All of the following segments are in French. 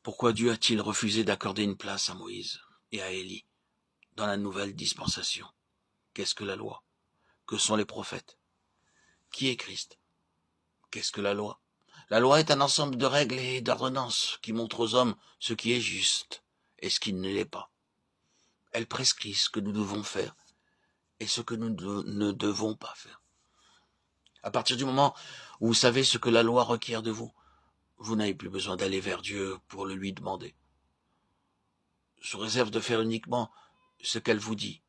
Pourquoi Dieu a-t-il refusé d'accorder une place à Moïse et à Élie dans la nouvelle dispensation? Qu'est-ce que la loi? Que sont les prophètes? Qui est Christ? Qu'est-ce que la loi? La loi est un ensemble de règles et d'ordonnances qui montrent aux hommes ce qui est juste et ce qui ne l'est pas. Elle prescrit ce que nous devons faire et ce que nous ne devons pas faire. À partir du moment où vous savez ce que la loi requiert de vous, vous n'avez plus besoin d'aller vers Dieu pour le lui demander. Sous réserve de faire uniquement ce qu'elle vous dit,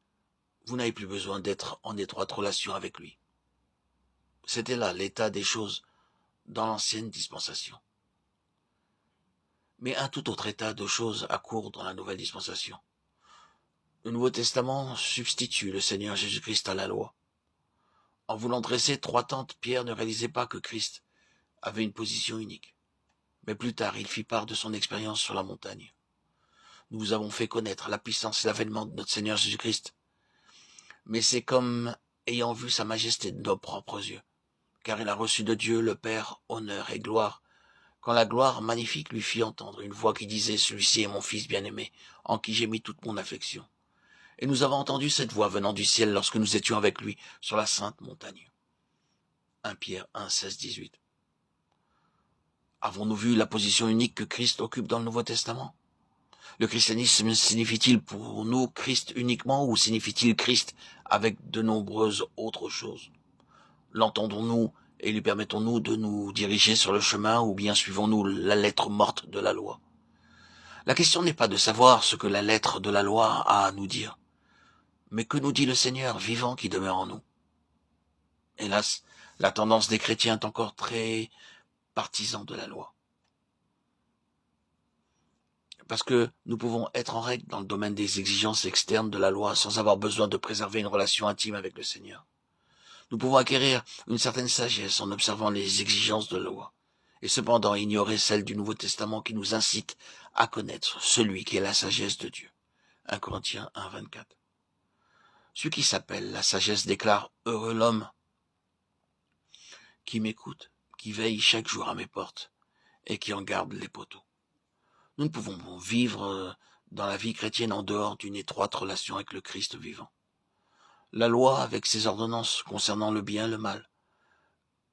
vous n'avez plus besoin d'être en étroite relation avec lui. C'était là l'état des choses dans l'ancienne dispensation. Mais un tout autre état de choses accourt dans la nouvelle dispensation. Le Nouveau Testament substitue le Seigneur Jésus-Christ à la loi. En voulant dresser 3 tentes, Pierre ne réalisait pas que Christ avait une position unique. Mais plus tard, il fit part de son expérience sur la montagne. Nous vous avons fait connaître la puissance et l'avènement de notre Seigneur Jésus-Christ. Mais c'est comme ayant vu sa majesté de nos propres yeux, car il a reçu de Dieu le Père honneur et gloire, quand la gloire magnifique lui fit entendre une voix qui disait « Celui-ci est mon Fils bien-aimé, en qui j'ai mis toute mon affection. » Et nous avons entendu cette voix venant du ciel lorsque nous étions avec lui sur la sainte montagne. 1 Pierre 1, 16, 18. Avons-nous vu la position unique que Christ occupe dans le Nouveau Testament? Le christianisme signifie-t-il pour nous Christ uniquement ou signifie-t-il Christ avec de nombreuses autres choses? L'entendons-nous et lui permettons-nous de nous diriger sur le chemin ou bien suivons-nous la lettre morte de la loi? La question n'est pas de savoir ce que la lettre de la loi a à nous dire, mais que nous dit le Seigneur vivant qui demeure en nous. Hélas, la tendance des chrétiens est encore très partisan de la loi. Parce que nous pouvons être en règle dans le domaine des exigences externes de la loi sans avoir besoin de préserver une relation intime avec le Seigneur. Nous pouvons acquérir une certaine sagesse en observant les exigences de la loi, et cependant ignorer celle du Nouveau Testament qui nous incite à connaître celui qui est la sagesse de Dieu. 1 Corinthiens 1, 24. Celui qui s'appelle la sagesse déclare « Heureux l'homme qui m'écoute, qui veille chaque jour à mes portes et qui en garde les poteaux. » Nous ne pouvons vivre dans la vie chrétienne en dehors d'une étroite relation avec le Christ vivant. La loi, avec ses ordonnances concernant le bien et le mal,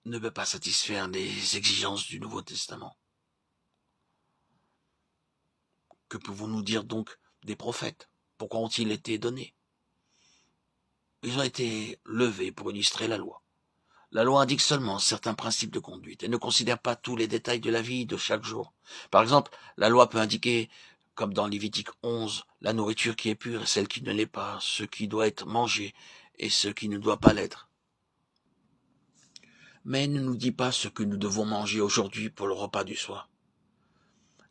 ne peut pas satisfaire les exigences du Nouveau Testament. Que pouvons-nous dire donc des prophètes? Pourquoi ont-ils été donnés? Ils ont été levés pour illustrer la loi. La loi indique seulement certains principes de conduite et ne considère pas tous les détails de la vie de chaque jour. Par exemple, la loi peut indiquer, comme dans Lévitique 11, la nourriture qui est pure et celle qui ne l'est pas, ce qui doit être mangé et ce qui ne doit pas l'être. Mais elle ne nous dit pas ce que nous devons manger aujourd'hui pour le repas du soir.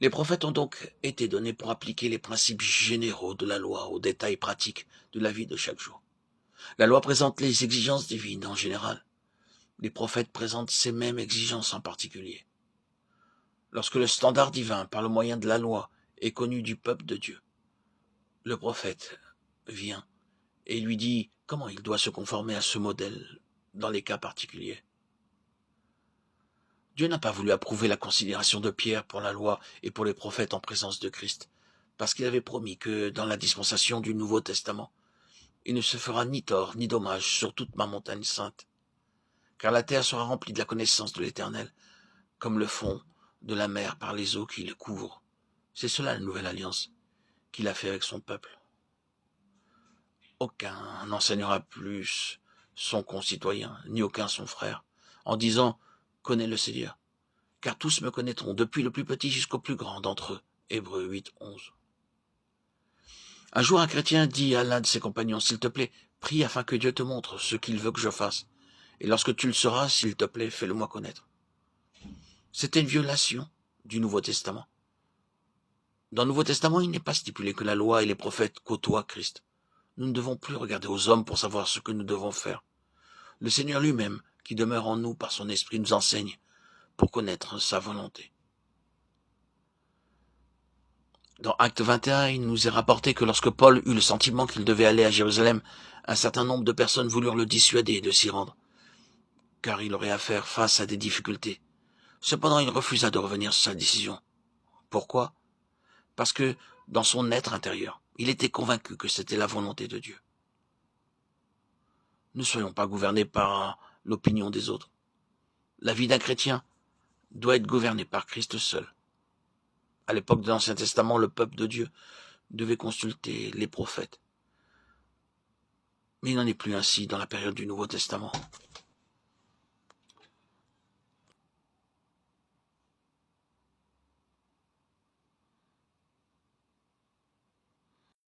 Les prophètes ont donc été donnés pour appliquer les principes généraux de la loi aux détails pratiques de la vie de chaque jour. La loi présente les exigences divines en général. Les prophètes présentent ces mêmes exigences en particulier. Lorsque le standard divin, par le moyen de la loi, est connu du peuple de Dieu, le prophète vient et lui dit comment il doit se conformer à ce modèle dans les cas particuliers. Dieu n'a pas voulu approuver la considération de Pierre pour la loi et pour les prophètes en présence de Christ, parce qu'il avait promis que dans la dispensation du Nouveau Testament, il ne se fera ni tort ni dommage sur toute ma montagne sainte, car la terre sera remplie de la connaissance de l'Éternel, comme le fond de la mer par les eaux qui le couvrent. C'est cela la nouvelle alliance qu'il a fait avec son peuple. Aucun n'enseignera plus son concitoyen, ni aucun son frère, en disant « Connais le Seigneur », car tous me connaîtront, depuis le plus petit jusqu'au plus grand d'entre eux. Hébreux 8, 11. Un jour, un chrétien dit à l'un de ses compagnons « S'il te plaît, prie afin que Dieu te montre ce qu'il veut que je fasse. Et lorsque tu le sauras, s'il te plaît, fais-le-moi connaître. » C'était une violation du Nouveau Testament. Dans le Nouveau Testament, il n'est pas stipulé que la loi et les prophètes côtoient Christ. Nous ne devons plus regarder aux hommes pour savoir ce que nous devons faire. Le Seigneur lui-même, qui demeure en nous par son esprit, nous enseigne pour connaître sa volonté. Dans Acte 21, il nous est rapporté que lorsque Paul eut le sentiment qu'il devait aller à Jérusalem, un certain nombre de personnes voulurent le dissuader de s'y rendre, car il aurait à faire face à des difficultés. Cependant, il refusa de revenir sur sa décision. Pourquoi? Parce que dans son être intérieur, il était convaincu que c'était la volonté de Dieu. Ne soyons pas gouvernés par l'opinion des autres. La vie d'un chrétien doit être gouvernée par Christ seul. À l'époque de l'Ancien Testament, le peuple de Dieu devait consulter les prophètes. Mais il n'en est plus ainsi dans la période du Nouveau Testament.